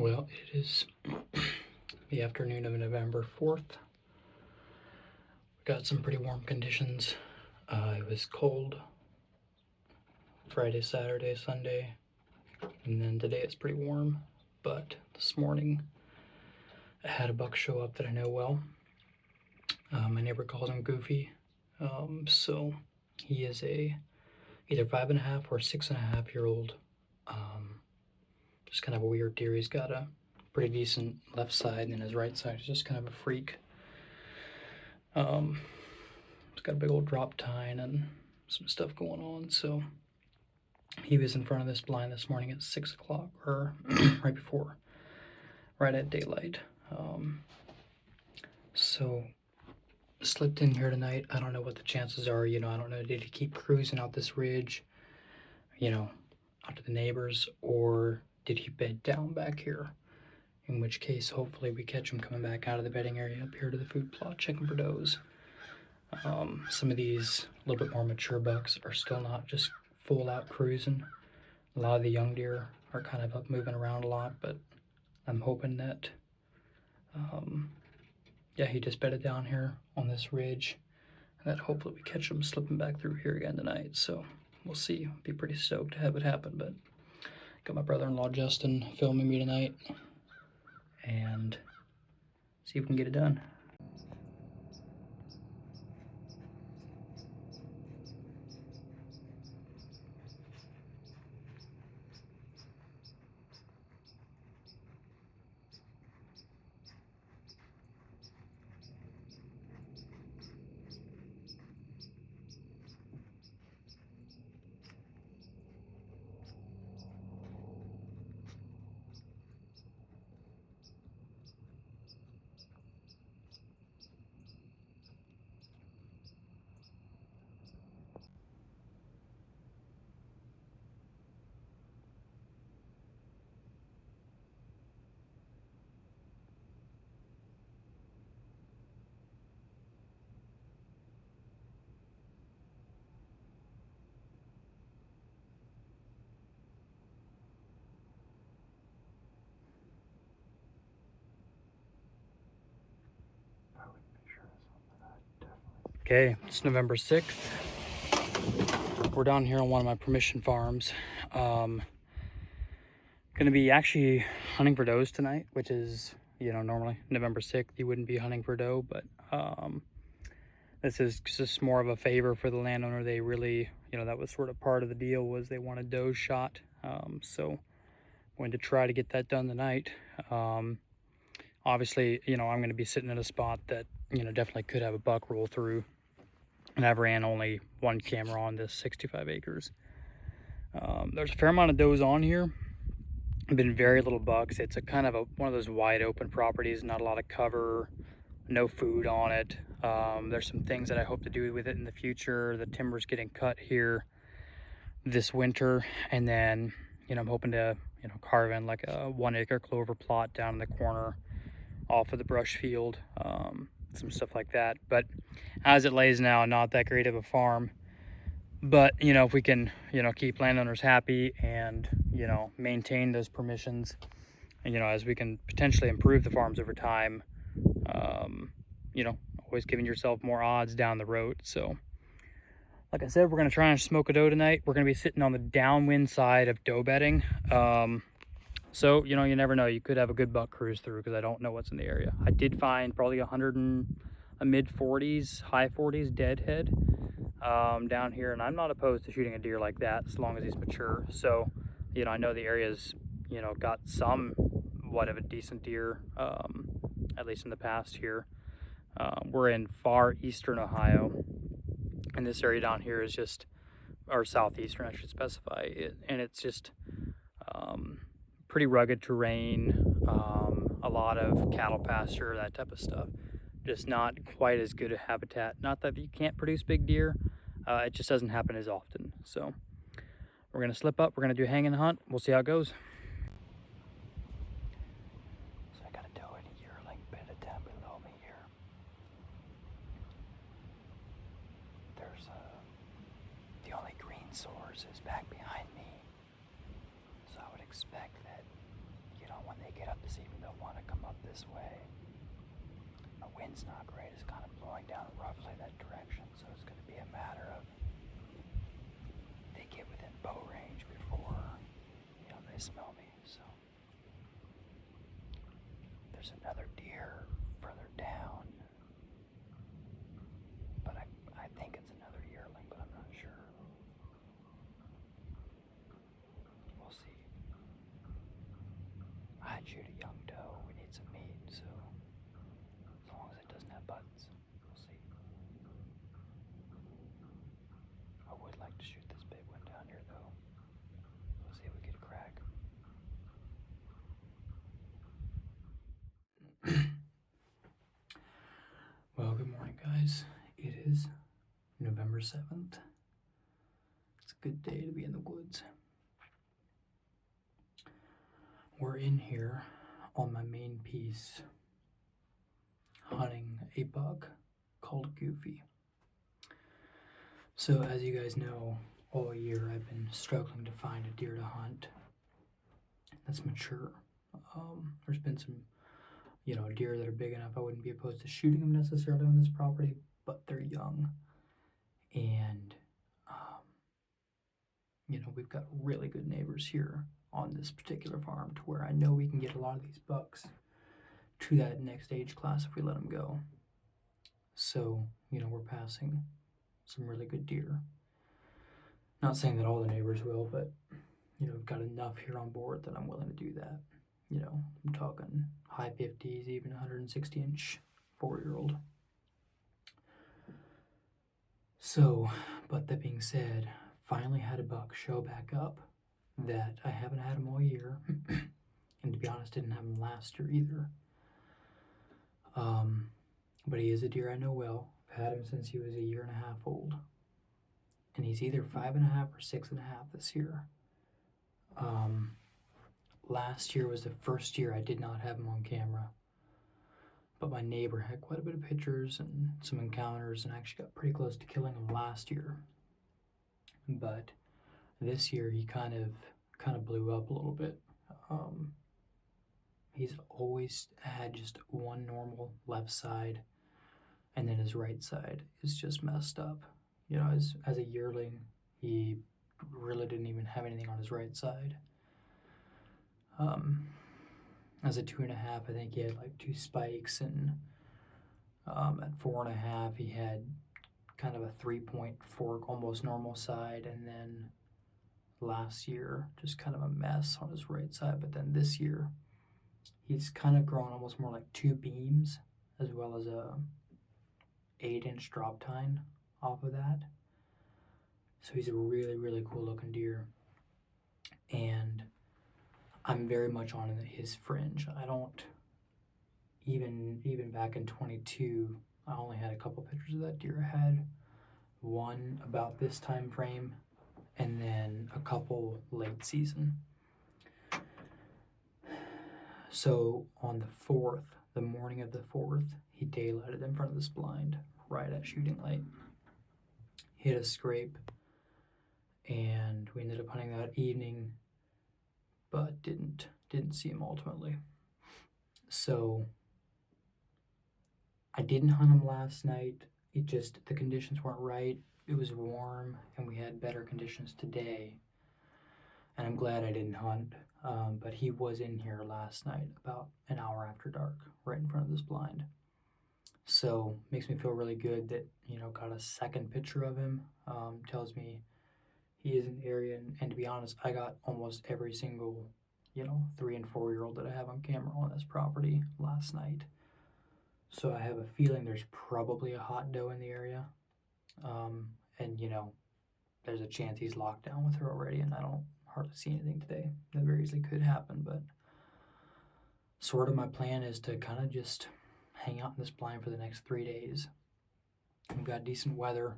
Well, it is the afternoon of November 4th. We got some pretty warm conditions. It was cold Friday, Saturday, Sunday, and then today it's pretty warm. But this morning I had a buck show up that I know well. My neighbor calls him Goofy. So he is a either 5.5 or 6.5-year-old. Just kind of a weird deer. He's got a pretty decent left side, and then his right side is just kind of a freak. He's got a big old drop tine and some stuff going on. So he was in front of this blind this morning at 6 o'clock, or right at daylight. So slipped in here tonight. I don't know what the chances are. I don't know, did he keep cruising out this ridge, out to the neighbors, or did he bed down back here? In which case, hopefully we catch him coming back out of the bedding area up here to the food plot, checking for does. Some of these a little bit more mature bucks are still not just full out cruising. A lot of the young deer are kind of up moving around a lot, but I'm hoping that, he just bedded down here on this ridge, and that hopefully we catch him slipping back through here again tonight. So we'll see. Be pretty stoked to have it happen, but got my brother-in-law Justin filming me tonight, and see if we can get it done. Okay, it's November 6th. We're down here on one of my permission farms. Gonna be actually hunting for does tonight, which is, normally November 6th, you wouldn't be hunting for doe, but this is just more of a favor for the landowner. They really, that was sort of part of the deal, was they wanted does shot. So going to try to get that done tonight. Obviously, I'm gonna be sitting at a spot that, definitely could have a buck roll through. And I've ran only one camera on this 65 acres. There's a fair amount of does on here. Been very little bucks. It's a kind of one of those wide open properties, not a lot of cover, no food on it. There's some things that I hope to do with it in the future. The timber's getting cut here this winter, and then I'm hoping to carve in like a 1 acre clover plot down in the corner off of the brush field. Some stuff like that. But as it lays now, not that great of a farm. But if we can keep landowners happy and maintain those permissions, and as we can potentially improve the farms over time, always giving yourself more odds down the road. So like I said, we're going to try and smoke a doe tonight. We're going to be sitting on the downwind side of doe bedding. So, you never know. You could have a good buck cruise through, because I don't know what's in the area. I did find probably a mid 40s, high 40s deadhead down here, and I'm not opposed to shooting a deer like that as long as he's mature. So, I know the area's, got somewhat of a decent deer, at least in the past here. We're in far eastern Ohio, and this area down here is just, or southeastern, I should specify it, and it's just pretty rugged terrain, a lot of cattle pasture, that type of stuff. Just not quite as good a habitat. Not that you can't produce big deer, it just doesn't happen as often. So we're gonna slip up, we're gonna do a hang and hunt, we'll see how it goes. So I got a doe and a yearling bedded down below me here. There's the only green source is back behind me. So I would expect that, when they get up up this way. The wind's not great. It's kind of blowing down roughly that direction, so it's going to be a matter of they get within bow range before, they smell me. So there's another deer further down, but I think it's another yearling, but I'm not sure. We'll see. I'd shoot a young doe. We need some meat, so as long as it doesn't have buttons, we'll see. I would like to shoot this big one down here, though. We'll see if we get a crack. Well, good morning, guys. It is November 7th. It's a good day to be in the woods. We're in here on my main piece hunting a buck called Goofy. So as you guys know, all year I've been struggling to find a deer to hunt that's mature. There's been some, deer that are big enough I wouldn't be opposed to shooting them necessarily on this property, but they're young. And, we've got really good neighbors here on this particular farm to where I know we can get a lot of these bucks to that next age class if we let them go. So, we're passing some really good deer. Not saying that all the neighbors will, but, we've got enough here on board that I'm willing to do that. I'm talking high 50s, even 160-inch 4-year-old. So, but that being said, finally had a buck show back up that I haven't had him all year. And to be honest, didn't have him last year either. But he is a deer I know well. I've had him since he was 1.5 years old. And he's either 5.5 or 6.5 this year. Last year was the first year I did not have him on camera. But my neighbor had quite a bit of pictures and some encounters and actually got pretty close to killing him last year. But this year he kind of blew up a little bit. He's always had just one normal left side, and then his right side is just messed up. As a yearling, he really didn't even have anything on his right side. As a 2.5, I think he had like 2 spikes, and at 4.5, he had kind of a 3-point fork, almost normal side, and then last year, just kind of a mess on his right side. But then this year, he's kind of grown almost more like 2 beams, as well as a 8-inch drop tine off of that. So he's a really, really cool looking deer. And I'm very much on his fringe. I don't, even back in 22, I only had a couple pictures of that deer. I had one about this time frame, and then a couple late season. So on the 4th, the morning of the 4th, he daylighted in front of this blind right at shooting light. Hit a scrape, and we ended up hunting that evening, but didn't see him ultimately. So I didn't hunt him last night. The conditions weren't right. It was warm, and we had better conditions today. And I'm glad I didn't hunt, but he was in here last night about an hour after dark, right in front of this blind. So makes me feel really good that, got a second picture of him. Tells me he is in the area, and to be honest, I got almost every single, 3 and 4-year-old that I have on camera on this property last night. So I have a feeling there's probably a hot doe in the area. And, there's a chance he's locked down with her already, and I don't hardly see anything today. That very easily could happen, but sort of my plan is to kind of just hang out in this blind for the next 3 days. We've got decent weather,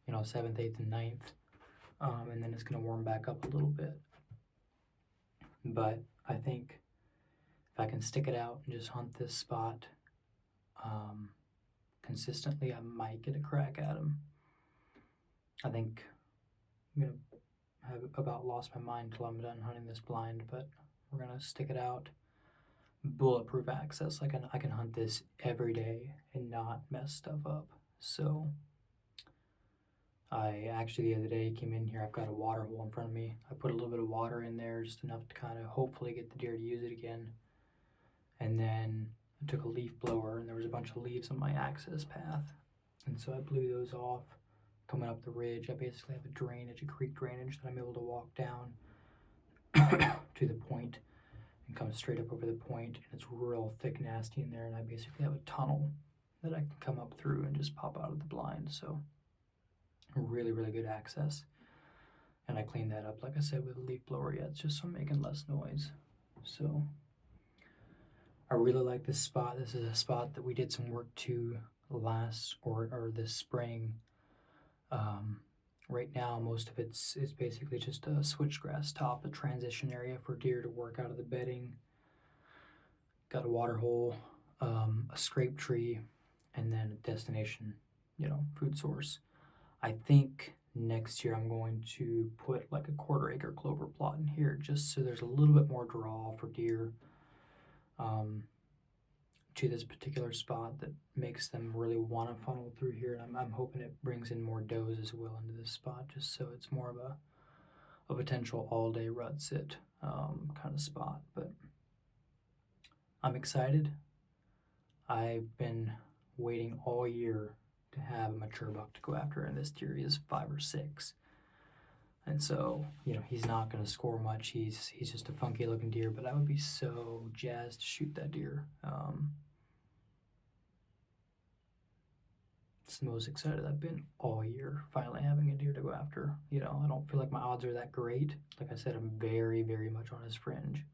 7th, 8th, and 9th, and then it's going to warm back up a little bit. But I think if I can stick it out and just hunt this spot consistently, I might get a crack at him. I think I'm going to have about lost my mind till I'm done hunting this blind, but we're going to stick it out. bulletproof access. I can hunt this every day and not mess stuff up. So I actually the other day came in here. I've got a water hole in front of me. I put a little bit of water in there, just enough to kind of hopefully get the deer to use it again. And then I took a leaf blower, and there was a bunch of leaves on my access path, and so I blew those off. Coming up the ridge, I basically have a drainage, a creek drainage that I'm able to walk down to the point and come straight up over the point, and it's real thick, nasty in there, and I basically have a tunnel that I can come up through and just pop out of the blind. So really, really good access. And I cleaned that up, like I said, with a leaf blower. Yeah, it's just so I'm making less noise. So I really like this spot. This is a spot that we did some work to last or this spring. Right now, most of it's basically just a switchgrass top, a transition area for deer to work out of the bedding. Got a water hole, a scrape tree, and then a destination, food source. I think next year I'm going to put like a 1/4 acre clover plot in here just so there's a little bit more draw for deer to this particular spot that makes them really want to funnel through here. And I'm hoping it brings in more does as well into this spot, just so it's more of a potential all-day rut sit kind of spot. But I'm excited. I've been waiting all year to have a mature buck to go after, and this deer is 5 or 6. And so, he's not going to score much. He's just a funky looking deer, but I would be so jazzed to shoot that deer. It's the most excited I've been all year, finally having a deer to go after. I don't feel like my odds are that great. Like I said, I'm very, very much on his fringe.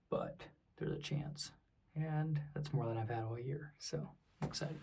But there's a chance. And that's more than I've had all year. So I'm excited.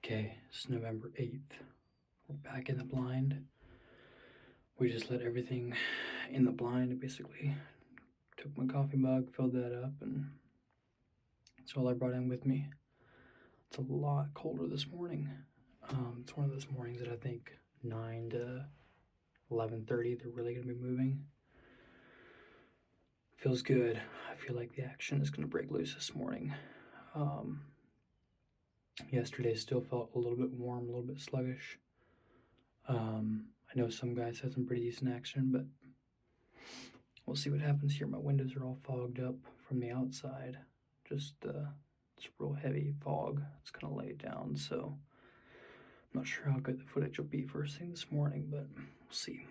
Okay, it's November 8th. We're back in the blind. We just let everything in the blind. Basically took my coffee mug, filled that up, and that's all I brought in with me. It's a lot colder this morning. It's one of those mornings that I think 9 to 11:30 they're really going to be moving. Feels good. I feel like the action is going to break loose this morning. Yesterday still felt a little bit warm, a little bit sluggish. I know some guys had some pretty decent action, but we'll see what happens here. My windows are all fogged up from the outside. Just it's real heavy fog. It's gonna lay it down, so I'm not sure how good the footage will be first thing this morning, but we'll see.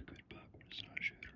Good buck, but it's not a shooter.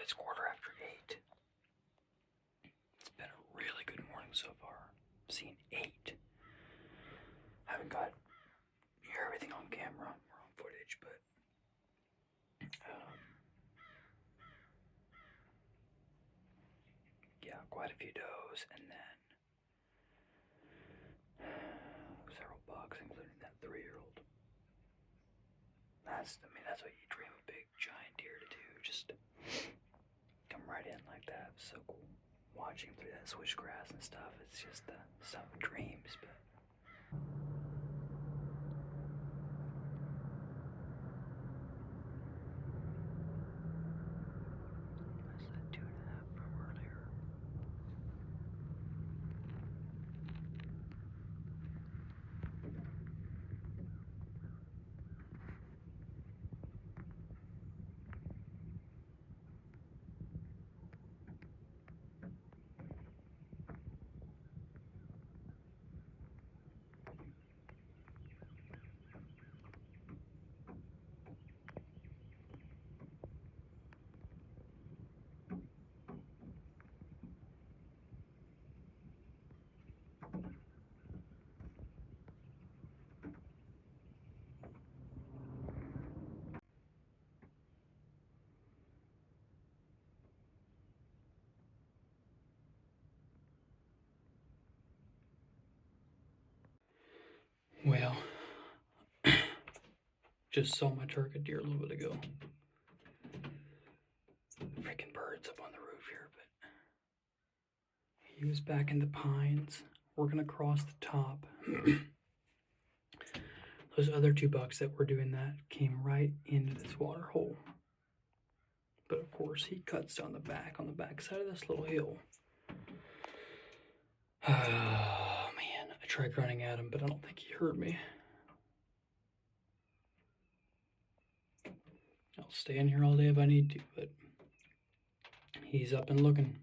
It's 8:15. It's been a really good morning so far. I've seen 8. I haven't got everything on camera or on footage, but yeah, quite a few does, and then several bucks, including that 3-year-old. That's what you dream a big giant deer to do. Just come right in like that. It's so cool. Watching through that switchgrass and stuff, it's just some dreams, but. That's that 2.5 from earlier. Well, just saw my target deer a little bit ago. Freaking birds up on the roof here, but he was back in the pines, working across the top. Those other 2 bucks that were doing that came right into this water hole. But of course, he cuts down the back on the back side of this little hill. Oh man, I tried running at him, but I don't think he heard me. I'll stay in here all day if I need to, but he's up and looking.